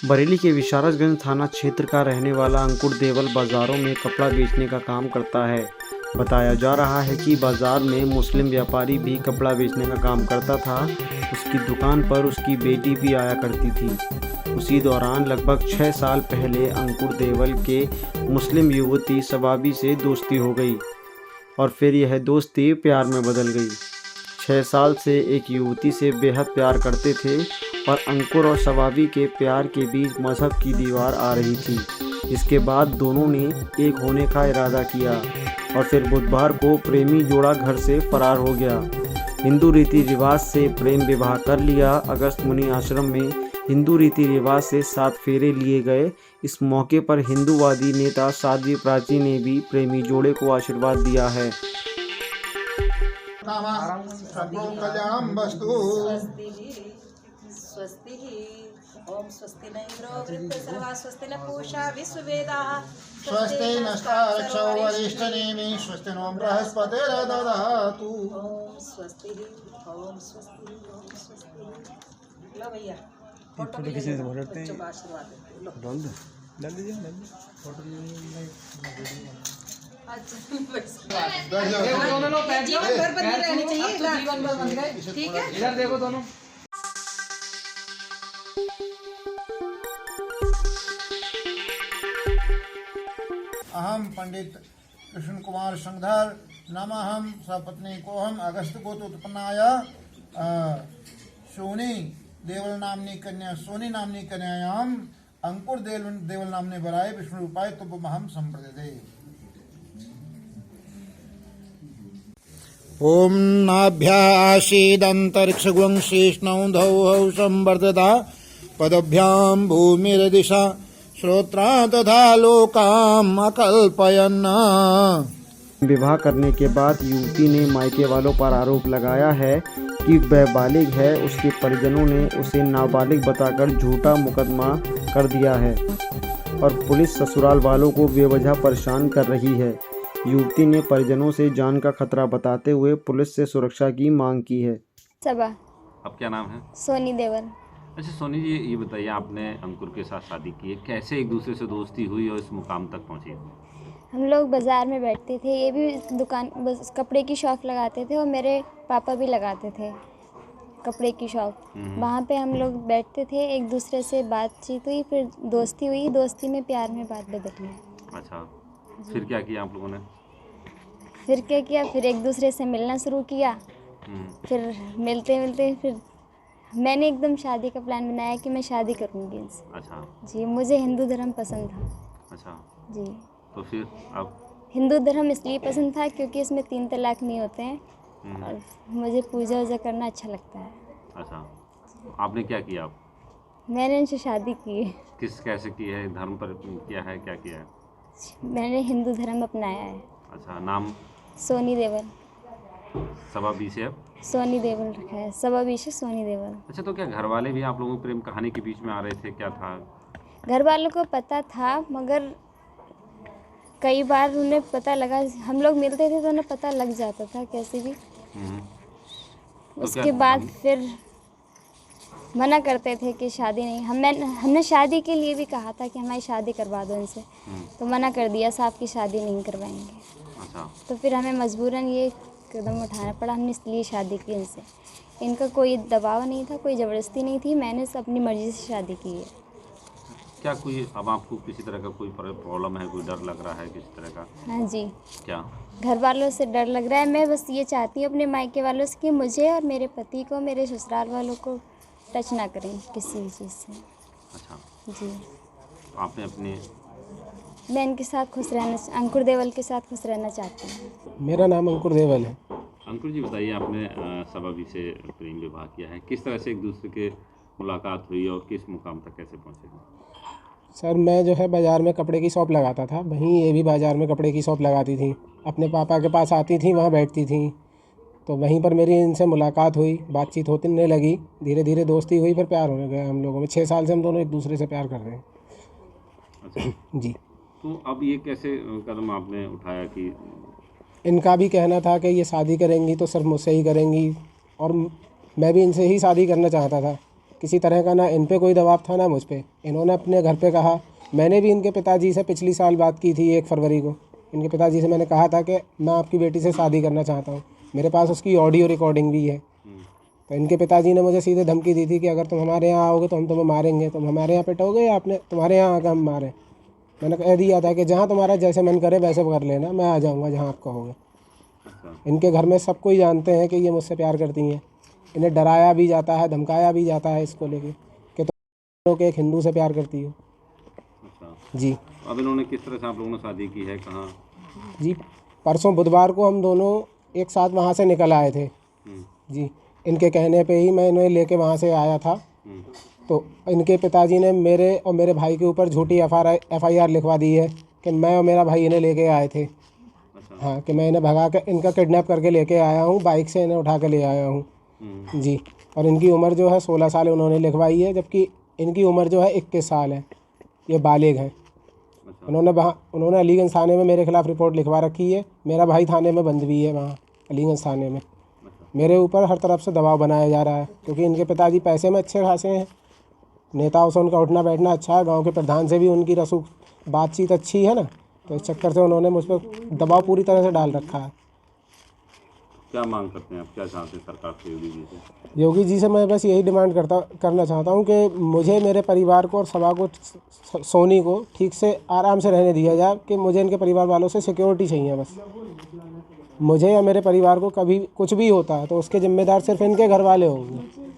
बरेली के विशारदगंज थाना क्षेत्र का रहने वाला अंकुर देवल बाज़ारों में कपड़ा बेचने का काम करता है। बताया जा रहा है कि बाज़ार में मुस्लिम व्यापारी भी कपड़ा बेचने का काम करता था। उसकी दुकान पर उसकी बेटी भी आया करती थी। उसी दौरान लगभग 6 साल पहले अंकुर देवल के मुस्लिम युवती सबाबी से दोस्ती हो गई और फिर यह दोस्ती प्यार में बदल गई। 6 साल से एक युवती से बेहद प्यार करते थे और अंकुर और सबाबी के प्यार के बीच मजहब की दीवार आ रही थी। इसके बाद दोनों ने एक होने का इरादा किया और फिर बुधवार को प्रेमी जोड़ा घर से फरार हो गया। हिंदू रीति रिवाज से प्रेम विवाह कर लिया। अगस्त मुनि आश्रम में हिंदू रीति रिवाज से 7 फेरे लिए गए। इस मौके पर हिंदूवादी नेता साध्वी प्राची ने भी प्रेमी जोड़े को आशीर्वाद दिया है। कल्याणं वस्तु स्वस्ति ओम स्वस्ति न इंद्रो वृत्तसर्वा स्वस्ति न पूषा विश्ववेदाः स्वस्ति नस्तारक्षो वरिष्ठनेमि स्वस्ति नो बृहस्पतिर्दधातु ओम स्वस्ति ओम स्वस्ति ओम स्वस्ति। लो भैया फोटो खींचने से बोलते हैं, आशीर्वाद देते लो डाल दीजिए फोटो दोनों लोग जीवन भर बनी रहनी चाहिए, जीवन भर बन गए। ठीक है, इधर देखो दोनों। अहम पंडित कृष्ण कुमार संगधर नमः सपत्नी को हम अगस्त को तो उत्पन्नाय सोनी देवल नामनी कन्यायाम अंकुर देवल नामने बराय विष्णु रूपाय तुभमहम संप्रदे। ओम नाभ्यासीदंतरिक्षगुं शीष्णौ धौहौ संवर्धता पदभ्यां भूमिर्दिशा श्रोत्रा तथा लोकाम अकल्पयन्। विवाह करने के बाद युवती ने मायके वालों पर आरोप लगाया है कि वह बालिग है। उसके परिजनों ने उसे नाबालिग बताकर झूठा मुकदमा कर दिया है और पुलिस ससुराल वालों को बेवजह परेशान कर रही है। युवती ने परिजनों से जान का खतरा बताते हुए पुलिस से सुरक्षा की मांग की है। सबा। अब क्या नाम है? सोनी देवल। अच्छा सोनी जी, ये बताइए, आपने अंकुर के साथ शादी की है, कैसे एक दूसरे से दोस्ती हुई और इस मुकाम तक पहुंची? हम लोग बाज़ार में बैठते थे, ये भी दुकान बस कपड़े की शॉप लगाते थे और मेरे पापा भी लगाते थे कपड़े की शॉप। वहाँ पे हम लोग बैठते थे, एक दूसरे से बातचीत हुई, फिर दोस्ती हुई, दोस्ती में प्यार में बात बदल गई। अच्छा, फिर क्या किया आप लोगों ने? फिर क्या किया, फिर एक दूसरे से मिलना शुरू किया। फिर मिलते मिलते फिर मैंने एकदम शादी का प्लान बनाया कि मैं शादी करूँगी इनसे। अच्छा जी, मुझे हिंदू धर्म पसंद था। अच्छा, जी, तो फिर अब हिंदू धर्म इसलिए पसंद था क्योंकि इसमें 3 तलाक नहीं होते हैं और मुझे पूजा वूजा करना अच्छा लगता है। अच्छा, आपने क्या किया? आप मैंने इनसे शादी की। कैसे की है? धर्म पर किया है, क्या किया है? मैंने हिंदू धर्म अपनाया है। अच्छा, नाम? सोनी देवल। सबाबी से? अब सोनी देवल रखा है, सबाबी से सोनी देवल। अच्छा, तो क्या घर वाले भी आप लोगों की प्रेम कहानी के बीच में आ रहे थे, क्या था? घर वालों को पता था, मगर कई बार उन्हें पता लगा, हम लोग मिलते थे तो उन्हें पता लग जाता था कैसे भी। तो उसके बाद फिर मना करते थे कि शादी नहीं। हमने शादी के लिए भी कहा था कि हमारी शादी करवा दो इनसे, तो मना कर दिया, साहब की शादी नहीं करवाएंगे। अच्छा, तो फिर हमें मजबूरन ये कदम उठाना पड़ा, हमने इसलिए शादी की इनसे। इनका कोई दबाव नहीं था, कोई ज़बरदस्ती नहीं थी, मैंने अपनी मर्ज़ी से शादी की है। क्या कोई अब आपको किसी तरह का कोई प्रॉब्लम है, कोई डर लग रहा है किसी तरह का? हाँ जी, क्या? घर वालों से डर लग रहा है। मैं बस ये चाहती हूँ अपने मायके वालों से कि मुझे और मेरे पति को, मेरे ससुराल वालों को टच ना करें किसी भी चीज़ से। अच्छा, जी, आपने अपने मैं इनके साथ खुश रहना, अंकुर देवल के साथ खुश रहना चाहती हूँ। मेरा नाम अंकुर देवल है। अंकुर जी बताइए, आपने सबाबी से प्रेम विवाह किया है, किस तरह से एक दूसरे के मुलाकात हुई और किस मुकाम तक कैसे पहुँचे? सर, मैं जो है बाज़ार में कपड़े की शॉप लगाता था, वहीं ये भी बाज़ार में कपड़े की शॉप लगाती थी, अपने पापा के पास आती थी, वहाँ बैठती थी। तो वहीं पर मेरी इनसे मुलाकात हुई, बातचीत होने लगी, धीरे धीरे दोस्ती हुई, फिर प्यार होने गया हम लोगों में। 6 साल से हम दोनों एक दूसरे से प्यार कर रहे हैं। अच्छा जी। तो अब ये कैसे कदम आपने उठाया कि? इनका भी कहना था कि ये शादी करेंगी तो सिर्फ मुझसे ही करेंगी, और मैं भी इनसे ही शादी करना चाहता था किसी तरह का ना इन पे कोई दबाव था ना मुझ पे। इन्होंने अपने घर पे कहा, मैंने भी इनके पिताजी से पिछली साल बात की थी 1 फरवरी को। इनके पिताजी से मैंने कहा था कि मैं आपकी बेटी से शादी करना चाहता हूँ, मेरे पास उसकी ऑडियो रिकॉर्डिंग भी है। तो इनके पिताजी ने मुझे सीधे धमकी दी थी कि अगर तुम हमारे यहाँ आओगे तो हम तुम्हें मारेंगे, तुम हमारे यहाँ पिटोगे या आपने तुम्हारे यहाँ आकर हम मारें। मैंने कह दिया था कि जहाँ तुम्हारा जैसे मन करे वैसे कर लेना, मैं आ जाऊँगा जहाँ आप कहोगे। इनके घर में सब कोई जानते हैं कि ये मुझसे प्यार करती हैं। इन्हें डराया भी जाता है, धमकाया भी जाता है इसको लेके कि तुम लोग एक हिंदू से प्यार करती हो। अच्छा, जी अब इन्होंने किस तरह से आप लोगों ने शादी की है, कहाँ? जी, परसों बुधवार को हम दोनों एक साथ वहाँ से निकल आए थे। जी, इनके कहने पे ही मैं इन्हें लेके वहाँ से आया था। तो इनके पिताजी ने मेरे और मेरे भाई के ऊपर झूठी FIR लिखवा दी है कि मैं और मेरा भाई इन्हें लेके आए थे। हाँ, कि मैं इन्हें भगा कर इनका किडनैप करके लेके आया हूँ, बाइक से इन्हें उठा के ले आया हूँ। जी, और इनकी उम्र जो है 16 साल उन्होंने लिखवाई है, जबकि इनकी उम्र जो है 21 साल है। ये बालिग हैं। उन्होंने अलीगंज थाने में मेरे खिलाफ़ रिपोर्ट लिखवा रखी है। मेरा भाई थाने में बंद भी है वहाँ अलीगंज थाने में। मेरे ऊपर हर तरफ से दबाव बनाया जा रहा है क्योंकि इनके पिताजी पैसे में अच्छे खासे हैं, नेताओं से उनका उठना बैठना अच्छा है, गांव के प्रधान से भी उनकी बातचीत अच्छी है ना। तो इस चक्कर से उन्होंने मुझ पर दबाव पूरी तरह से डाल रखा है। क्या मांग करते हैं आप, क्या चाहते हैं सरकार से, योगी जी से? योगी जी से मैं बस यही डिमांड करना चाहता हूँ कि मुझे, मेरे परिवार को और सभा को, सोनी को ठीक से आराम से रहने दिया जाए कि मुझे इनके परिवार वालों से सिक्योरिटी चाहिए। बस मुझे या मेरे परिवार को कभी कुछ भी होता है तो उसके ज़िम्मेदार सिर्फ इनके घर वाले होंगे।